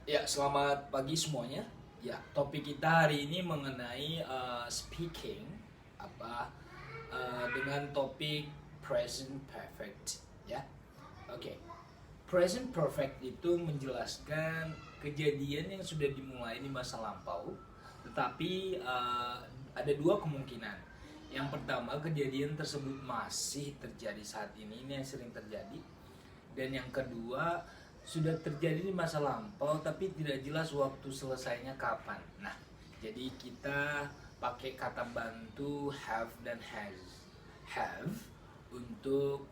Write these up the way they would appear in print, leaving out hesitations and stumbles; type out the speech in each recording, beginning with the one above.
Ya, selamat pagi semuanya. Ya, topik kita hari ini mengenai speaking apa dengan topik present perfect. Ya, oke. Present perfect itu menjelaskan kejadian yang sudah dimulai di masa lampau, tetapi ada dua kemungkinan. Yang pertama, kejadian tersebut masih terjadi saat ini yang sering terjadi. Dan yang kedua, sudah terjadi di masa lampau tapi tidak jelas waktu selesainya kapan. Nah, jadi kita pakai kata bantu have dan has. Have untuk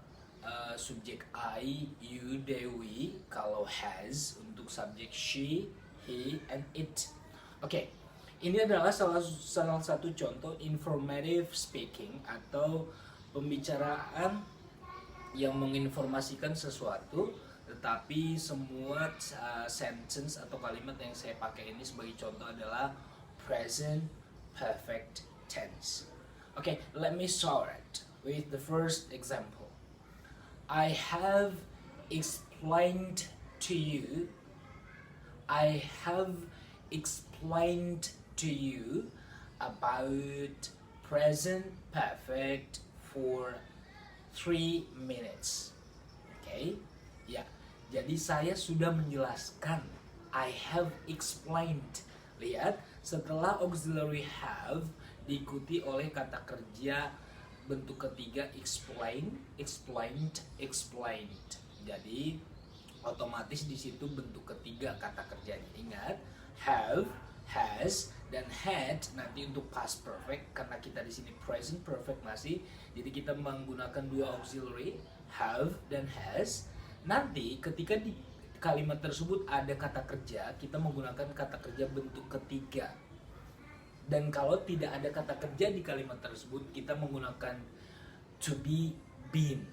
subjek I, you, Dewi. Kalau has untuk subjek she, he, and it. Oke, ini adalah salah satu contoh informative speaking atau pembicaraan yang menginformasikan sesuatu, tetapi semua sentence atau kalimat yang saya pakai ini sebagai contoh adalah present perfect tense. Okay, let me start with the first example. I have explained to you. I have explained to you about present perfect for 3 minutes. Okay? Ya. Jadi saya sudah menjelaskan. I have explained. Lihat, setelah auxiliary have diikuti oleh kata kerja bentuk ketiga explain, explained, explained. Jadi otomatis di situ bentuk ketiga kata kerjanya. Ingat, have, has, dan had nanti untuk past perfect karena kita di sini present perfect masih. Jadi kita menggunakan dua auxiliary have dan has. Nanti ketika di kalimat tersebut ada kata kerja, kita menggunakan kata kerja bentuk ketiga. Dan kalau tidak ada kata kerja di kalimat tersebut, kita menggunakan to be, been.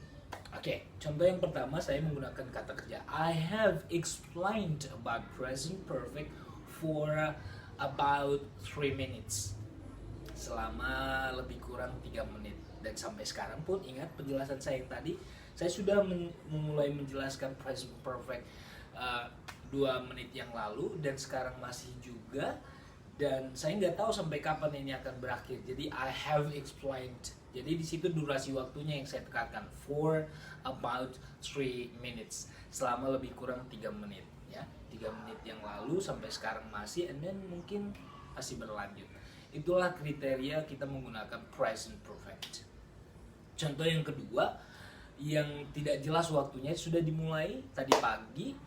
Oke, contoh yang pertama saya menggunakan kata kerja I have explained about present perfect for about 3 minutes. Selama lebih kurang 3 menit. Dan sampai sekarang pun ingat penjelasan saya yang tadi, saya sudah mulai menjelaskan present perfect 2 menit yang lalu dan sekarang masih juga. Dan saya nggak tahu sampai kapan ini akan berakhir. Jadi I have explained. Jadi di situ durasi waktunya yang saya tekankan for about 3 minutes, selama lebih kurang 3 menit ya. 3 menit yang lalu sampai sekarang masih, and then mungkin masih berlanjut. Itulah kriteria kita menggunakan present perfect. Contoh yang kedua yang tidak jelas waktunya, sudah dimulai tadi pagi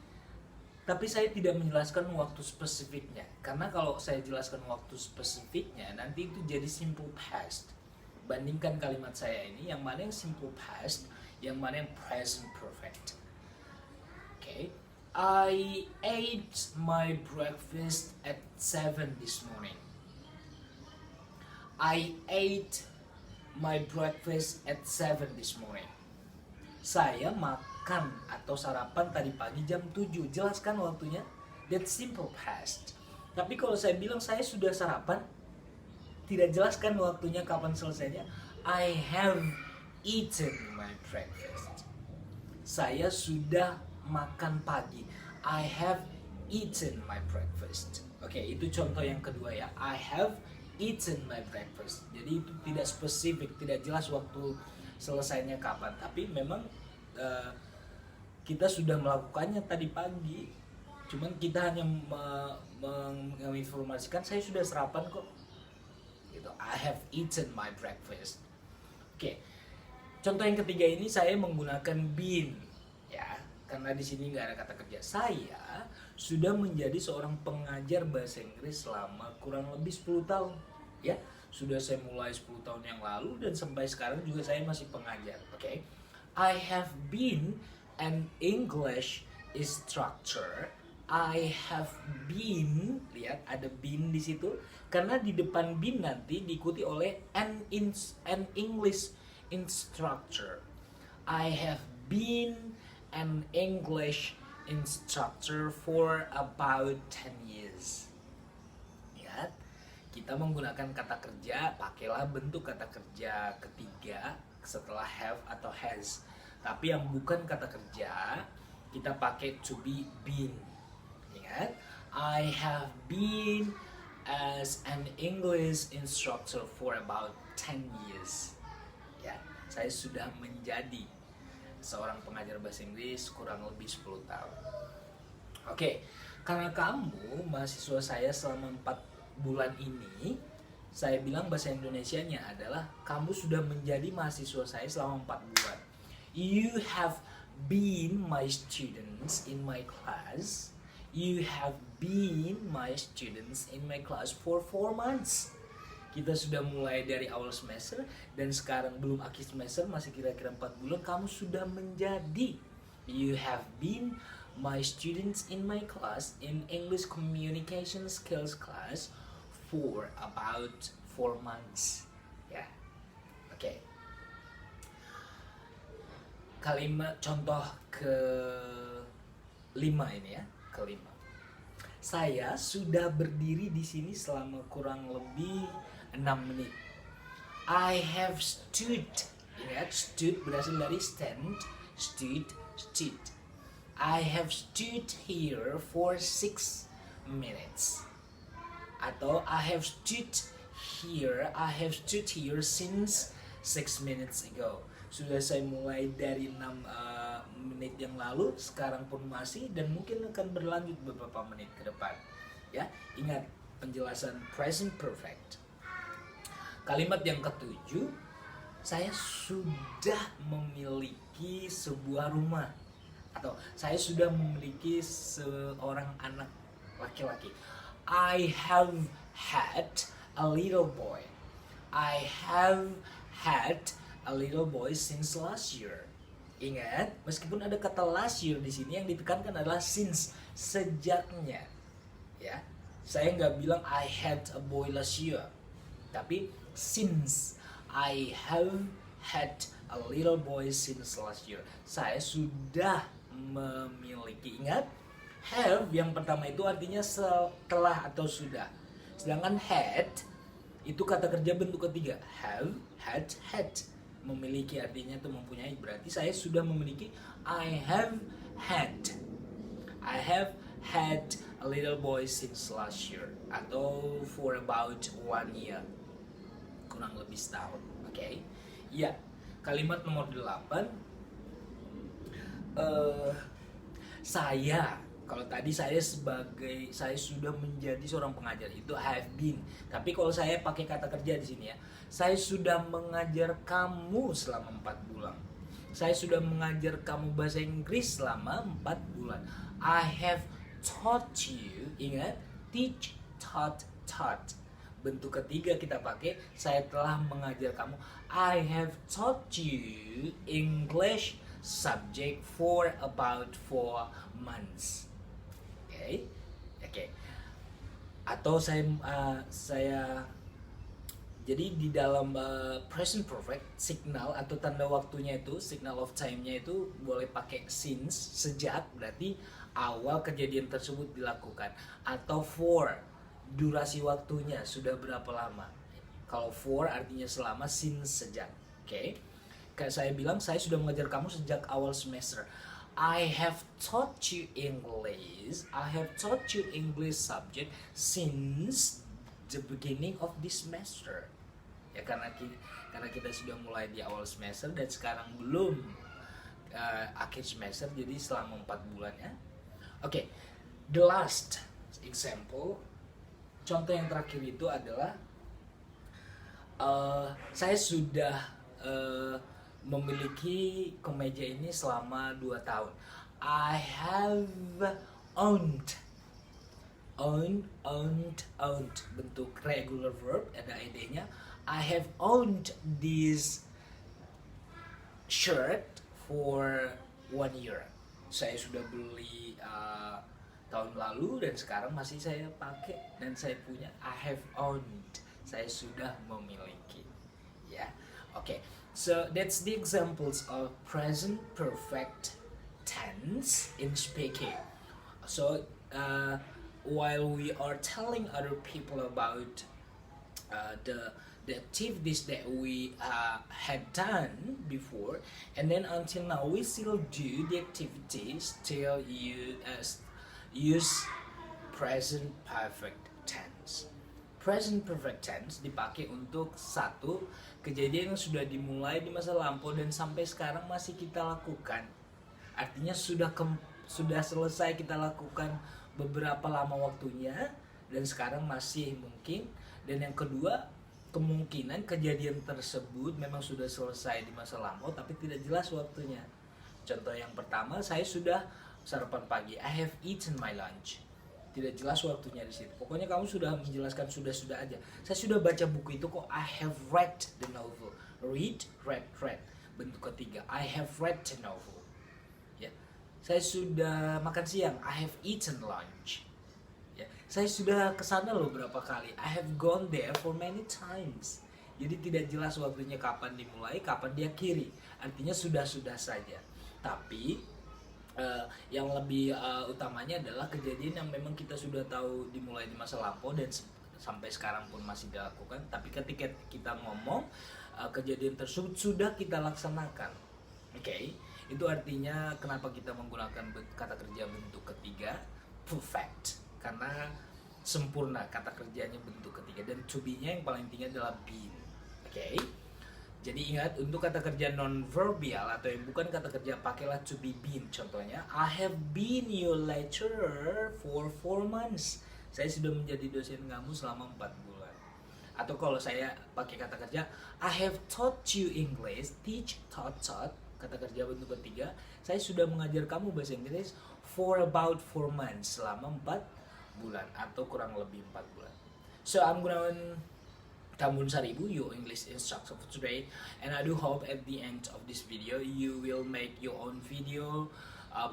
tapi saya tidak menjelaskan waktu spesifiknya. Karena kalau saya jelaskan waktu spesifiknya, nanti itu jadi simple past. Bandingkan kalimat saya ini, yang mana yang simple past, yang mana yang present perfect. Okay. I ate my breakfast at 7 this morning. I ate my breakfast at 7 this morning. Saya makan atau sarapan tadi pagi jam 7. Jelaskan waktunya. That's simple past. Tapi kalau saya bilang saya sudah sarapan, tidak jelaskan waktunya kapan selesainya. I have eaten my breakfast. Saya sudah makan pagi. I have eaten my breakfast. Oke, itu contoh yang kedua ya. I have eaten my breakfast. Jadi itu tidak spesifik, tidak jelas waktu selesainya kapan, tapi memang kita sudah melakukannya tadi pagi. Cuman kita hanya menginformasikan saya sudah sarapan kok. Gitu. I have eaten my breakfast. Oke. Contoh yang ketiga ini saya menggunakan been ya, karena di sini nggak ada kata kerja. Saya sudah menjadi seorang pengajar bahasa Inggris selama kurang lebih 10 tahun ya. Sudah saya mulai 10 tahun yang lalu dan sampai sekarang juga saya masih pengajar. Oke. I have been an English instructor. I have been, lihat ada been di situ karena di depan been nanti diikuti oleh an English instructor. I have been an English instructor for about 10 years. Lihat, kita menggunakan kata kerja, pakailah bentuk kata kerja ketiga setelah have atau has. Tapi yang bukan kata kerja, kita pakai to be, been. Ingat, I have been as an English instructor for about 10 years. Ya, saya sudah menjadi seorang pengajar bahasa Inggris kurang lebih 10 tahun. Oke, karena kamu mahasiswa saya selama 4 bulan ini, saya bilang bahasa Indonesianya adalah kamu sudah menjadi mahasiswa saya selama 4 bulan. You have been my students in my class. You have been my students in my class for 4 months. Kita sudah mulai dari awal semester dan sekarang belum akhir semester, masih kira-kira 4 bulan kamu sudah menjadi. You have been my students in my class in English Communication Skills class for about 4 months. Ya, oke. Kalimat contoh ke-5 ini ya, kelima. Saya sudah berdiri di sini selama kurang lebih 6 menit. I have stood. Ingat, stood berasal dari stand, stood. I have stood here for 6 minutes. Atau I have stood here since 6 minutes ago. Sudah saya mulai dari 6 menit yang lalu, sekarang pun masih, dan mungkin akan berlanjut beberapa menit ke depan. Ya, ingat penjelasan present perfect. Kalimat yang ke-7, saya sudah memiliki sebuah rumah. Atau saya sudah memiliki seorang anak laki-laki. I have had a little boy. I have had a little boy since last year. Ingat, meskipun ada kata last year di sini, yang ditekankan adalah since, sejaknya. Ya, saya nggak bilang I had a boy last year, tapi since I have had a little boy since last year. Saya sudah memiliki. Ingat, have yang pertama itu artinya setelah atau sudah. Sedangkan had itu kata kerja bentuk ketiga. Have, had. Memiliki artinya itu mempunyai. Berarti saya sudah memiliki. I have had a little boy since last year. Atau for about 1 year. Kurang lebih setahun. Oke. Ya, kalimat nomor 8. Kalau tadi saya sudah menjadi seorang pengajar, itu I have been. Tapi kalau saya pakai kata kerja di sini ya, saya sudah mengajar kamu selama 4 bulan. Saya sudah mengajar kamu bahasa Inggris selama 4 bulan. I have taught you. Ingat, teach, taught. Bentuk ketiga kita pakai, saya telah mengajar kamu. I have taught you English subject for about 4 months. Oke. Atau saya jadi di dalam present perfect, signal atau tanda waktunya itu, signal of time-nya itu boleh pakai since, sejak, berarti awal kejadian tersebut dilakukan. Atau for, durasi waktunya sudah berapa lama. Kalau for artinya selama, since sejak. Oke. Kayak saya bilang, saya sudah mengajar kamu sejak awal semester. I have taught you English. I have taught you English subject since the beginning of this semester. Ya, karena kita sudah mulai di awal semester dan sekarang belum akhir semester, jadi selama 4 bulan ya. Oke. The last example, contoh yang terakhir itu adalah saya sudah memiliki kemeja ini selama 2 tahun. I have owned. Bentuk regular verb, ada id-nya. I have owned this shirt for 1 year. Saya sudah beli tahun lalu dan sekarang masih saya pakai dan saya punya. I have owned. Saya sudah memiliki. Ya. Oke. So that's the examples of present perfect tense in speaking. So while we are telling other people about the activities that we had done before, and then until now we still do the activities, still use present perfect tense. Present perfect tense dipakai untuk satu kejadian yang sudah dimulai di masa lampau dan sampai sekarang masih kita lakukan. Artinya sudah selesai kita lakukan beberapa lama waktunya dan sekarang masih mungkin. Dan yang kedua, kemungkinan kejadian tersebut memang sudah selesai di masa lampau tapi tidak jelas waktunya. Contoh yang pertama, saya sudah sarapan pagi. I have eaten my lunch. Tidak jelas waktunya di situ. Pokoknya kamu sudah menjelaskan sudah aja. Saya sudah baca buku itu kok. I have read the novel. Read, read. Bentuk ketiga. I have read the novel. Ya. Saya sudah makan siang. I have eaten lunch. Ya. Saya sudah kesana loh berapa kali. I have gone there for many times. Jadi tidak jelas waktunya kapan dimulai, kapan diakhiri. Artinya sudah saja. Tapi yang lebih utamanya adalah kejadian yang memang kita sudah tahu dimulai di masa lampau dan sampai sekarang pun masih dilakukan. Tapi ketika kita ngomong kejadian tersebut sudah kita laksanakan. Oke, itu artinya kenapa kita menggunakan kata kerja bentuk ketiga perfect, karena sempurna kata kerjanya bentuk ketiga dan to be-nya yang paling tinggi adalah been. Oke. Jadi ingat, untuk kata kerja non-verbial atau yang bukan kata kerja, pakailah to be been. Contohnya, I have been your lecturer for 4 months. Saya sudah menjadi dosen kamu selama 4 bulan. Atau kalau saya pakai kata kerja, I have taught you English, teach, taught, kata kerja bentuk ketiga. Saya sudah mengajar kamu bahasa Inggris for about 4 months, selama 4 bulan atau kurang lebih 4 bulan. So I'm gonna Tambun Saribu, your English instructor for today, and I do hope at the end of this video you will make your own video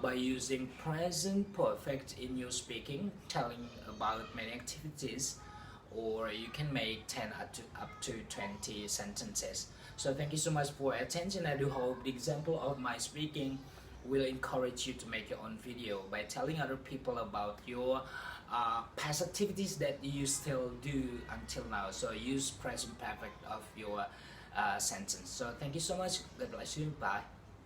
by using present perfect in your speaking, telling about many activities, or you can make 10 up to 20 sentences. So thank you so much for your attention. I do hope the example of my speaking will encourage you to make your own video by telling other people about your past activities that you still do until now. So use present perfect of your sentence. So thank you so much. God bless you. Bye.